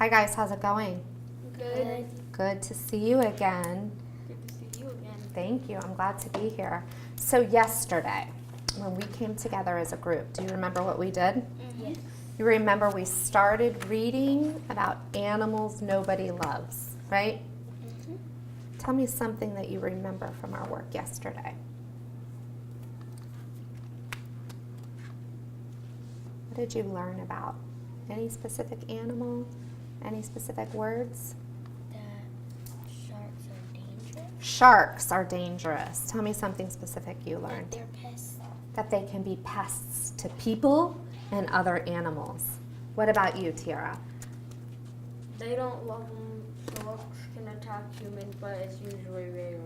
Hi guys, how's it going? Good. Good to see you again. Good to see you again. Thank you, I'm glad to be here. So yesterday, when we came together as a group, do you remember what we did? Yes. You remember we started reading about animals nobody loves, right? Tell me something that you remember from our work yesterday. What did you learn about? Any specific animal? Any specific words? That sharks are dangerous. Sharks are dangerous. Tell me something specific you learned. That they're pests. That they can be pests to people and other animals. What about you, Tiara? They don't love them. Sharks can attack humans, but it's usually rare.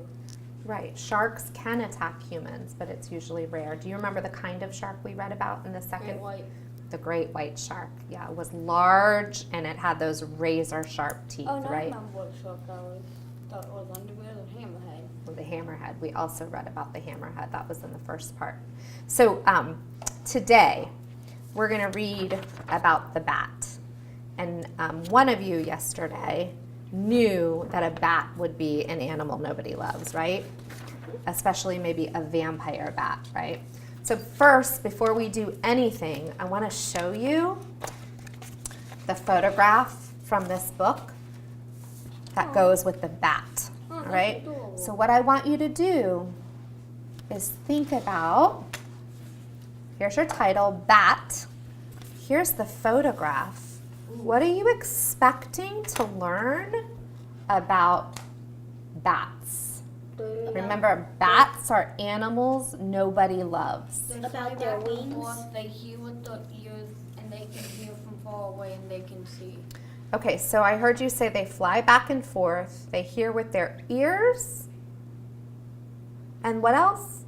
Right, sharks can attack humans, but it's usually rare. Do you remember the kind of shark we read about in the second? Great white. The great white shark. Yeah, it was large and it had those razor sharp teeth, Oh, no, I right? remember what shark that was. That was underwear, the hammerhead. Well, the hammerhead. We also read about the hammerhead. That was in the first part. So today we're going to read about the bat. And one of you yesterday knew that a bat would be an animal nobody loves, right? Especially maybe a vampire bat, right? So first, before we do anything, I want to show you the photograph from this book that goes with the bat, all right? adorable. So what I want you to do is think about, here's your title, Bat. Here's the photograph. What are you expecting to learn about bats? Remember, bats are animals nobody loves. They About fly their back and wings? forth, they hear with their ears, and they can hear from far away, and they can see. Okay, so I heard you say they fly back and forth, they hear with their ears, and what else?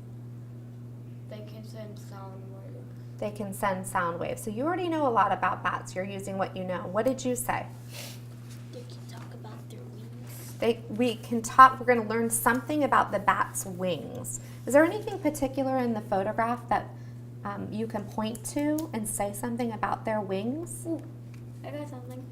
They can send sound waves. They can send sound waves. So you already know a lot about bats. You're using what you know. What did you say? They can talk about their wings. We can talk, we're going to learn something about the bat's wings. Is there anything particular in the photograph that you can point to and say something about their wings? Ooh, I got something.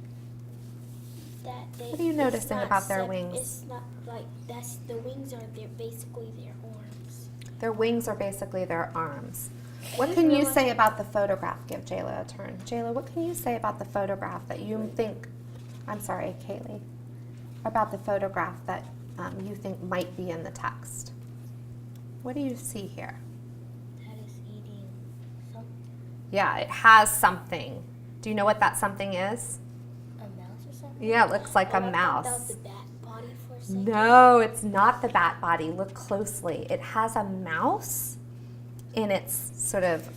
That they, What are you noticing it's not about their wings? It's not like that's the wings are basically their arms. Their wings are basically their arms. What can you say about the photograph? Give Jayla a turn. Jayla, what can you say about the photograph that you think, I'm sorry, Kaylee, about the photograph that you think might be in the text? What do you see here? That is eating something. Yeah, it has something. Do you know what that something is? A mouse or something. Yeah, it looks like Oh, a I thought mouse. that was the bat body for a second. No, it's not the bat body. Look closely. It has a mouse in its sort of,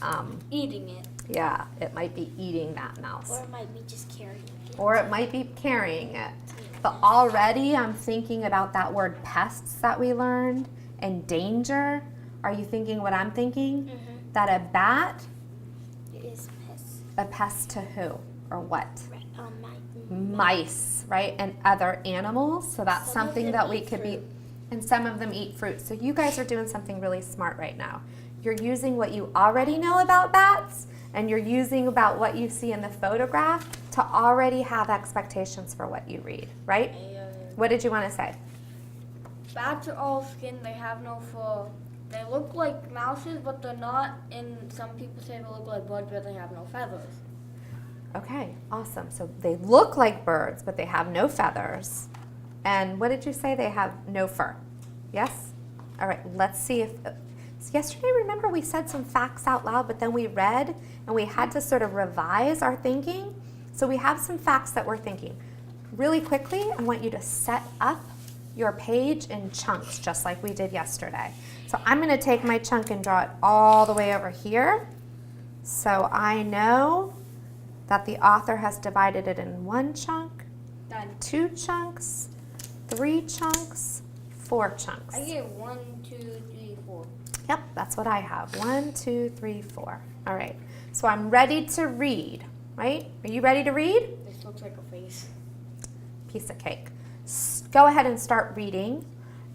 Eating it. yeah, it might be eating that mouse. Or it might be just carrying it. Or it might be carrying it. But already I'm thinking about that word pests that we learned and danger. Are you thinking what I'm thinking? Mm-hmm. That a bat, It is pests. a pest to who or what? Right. Mice, right? And other animals. So that's Some of something them that we eat could be, fruit. and some of them eat fruit. So you guys are doing something really smart right now. You're using what you already know about bats and you're using about what you see in the photograph to already have expectations for what you read, right? What did you want to say? Bats are all skin. They have no fur. They look like mouses, but they're not. And some people say they look like birds, but they have no feathers. Okay, awesome. So they look like birds, but they have no feathers. And what did you say? They have no fur. Yes? All right, let's see if... So yesterday, remember we said some facts out loud, but then we read and we had to sort of revise our thinking. So we have some facts that we're thinking. Really quickly, I want you to set up your page in chunks, just like we did yesterday. So I'm going to take my chunk and draw it all the way over here. So I know that the author has divided it in 1 chunk, Done. 2 chunks, 3 chunks, 4 chunks. I get 1, 2, 3, 4. Yep, that's what I have. 1, 2, 3, 4. All right, so I'm ready to read, right? Are you ready to read? This looks like a face. Piece of cake. Go ahead and start reading.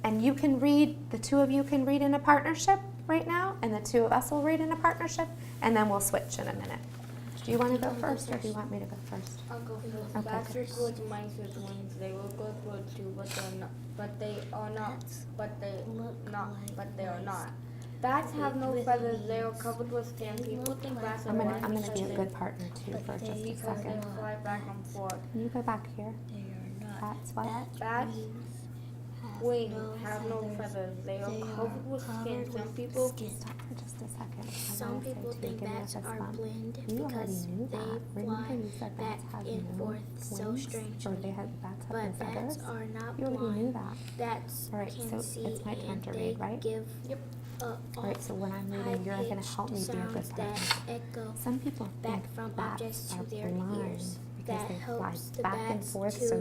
And you can read, the 2 of you can read in a partnership right now, and the 2 of us will read in a partnership, and then we'll switch in a minute. Do you want to go first, or do you want me to go first? I'll go first. Okay, Bats good. are good, mice are wings. They look like birds too, but they're not. But they are not. But they But they are not. Bats have no feathers. They are covered with skin. People think bats are I'm white gonna be because a they- good partner too for just a because they second. fly back and forth. Can you go back here? They are not. Bats what? Bats wings have no feathers. They are covered with skin. Some people Stop for just a second. I Some wanna say people too, think give me a bats fist are bump. blind You already because knew they that. Remember fly you said bats back have and no forth so wings? Or strangely. they had bats have no But feathers? bats are not You already knew blind. that. Bats All right, can so see it's my turn and to they read, right? give All right, so when I'm reading, you're gonna help me be a good sounds partner. that echo Some people back think from bats objects are to their blind ears. because That they fly helps the back and bats forth to so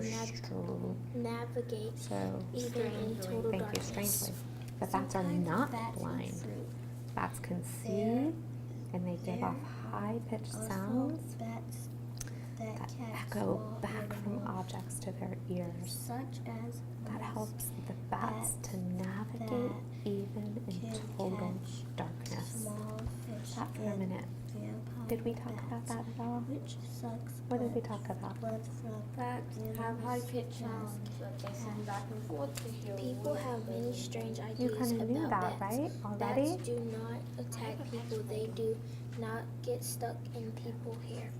navigate so even in total thank you, darkness. strangely. But bats are Sometimes not bats eat blind. fruit. Bats can see and they give off high-pitched Also, sounds bats that that catch echo small back from animals, objects to their ears. such as That mice. helps the bats to navigate that even in can total catch darkness. Small fish Stop for a and minute. vampire Did we talk about bats, that at all? which sucks What did we blood- talk about? blood from bats have animals high-pitched that sounds that they send back and forth to hear. People what have they many hear. strange You ideas kind of knew about that, bats. right? Already? Bats do not attack people. They do not get stuck in people's hair.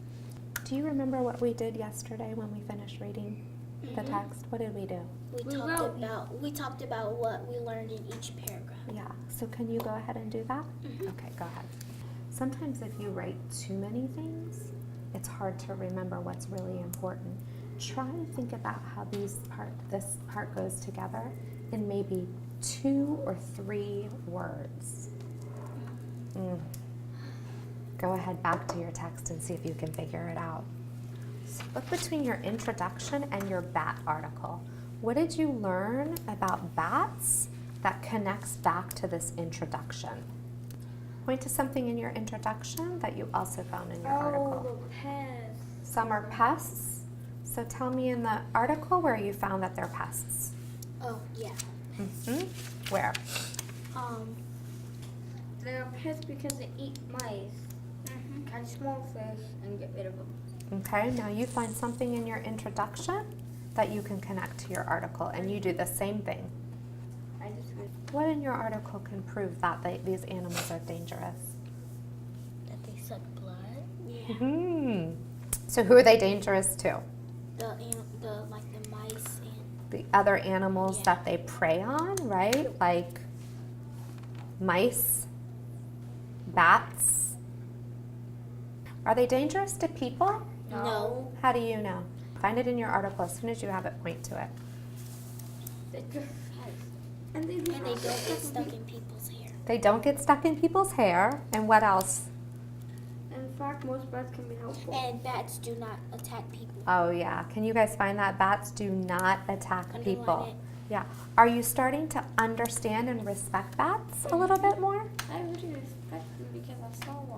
Do you remember what we did yesterday when we finished reading the text? What did we do? We talked about what we learned in each paragraph. Yeah, so can you go ahead and do that? Okay, go ahead. Sometimes if you write too many things, it's hard to remember what's really important. Try and think about how this part goes together in maybe 2 or 3 words. Go ahead back to your text and see if you can figure it out. So look between your introduction and your bat article. What did you learn about bats that connects back to this introduction? Point to something in your introduction that you also found in your article. the pests. Some are pests. So tell me in the article where you found that they're pests. Oh, yeah. Where? They're pests because they eat mice, catch small fish, and get rid of them. Okay, now you find something in your introduction that you can connect to your article, and you do the same thing. I just read. What in your article can prove that these animals are dangerous? that they suck blood. Yeah. So who are they dangerous to? The mice and The other animals Yeah. that they prey on, right? Like mice, bats. Are they dangerous to people? no. How do you know? Find it in your article as soon as you have it, point to it. They just and they And they don't get stuck in people's hair. They don't get stuck in people's hair. And what else? In fact, most bats can be helpful. And bats do not attack people. Oh yeah, can you guys find that? Bats do not attack Underline people. it. Yeah. Are you starting to understand and respect bats a little bit more? I really respect them because I saw one.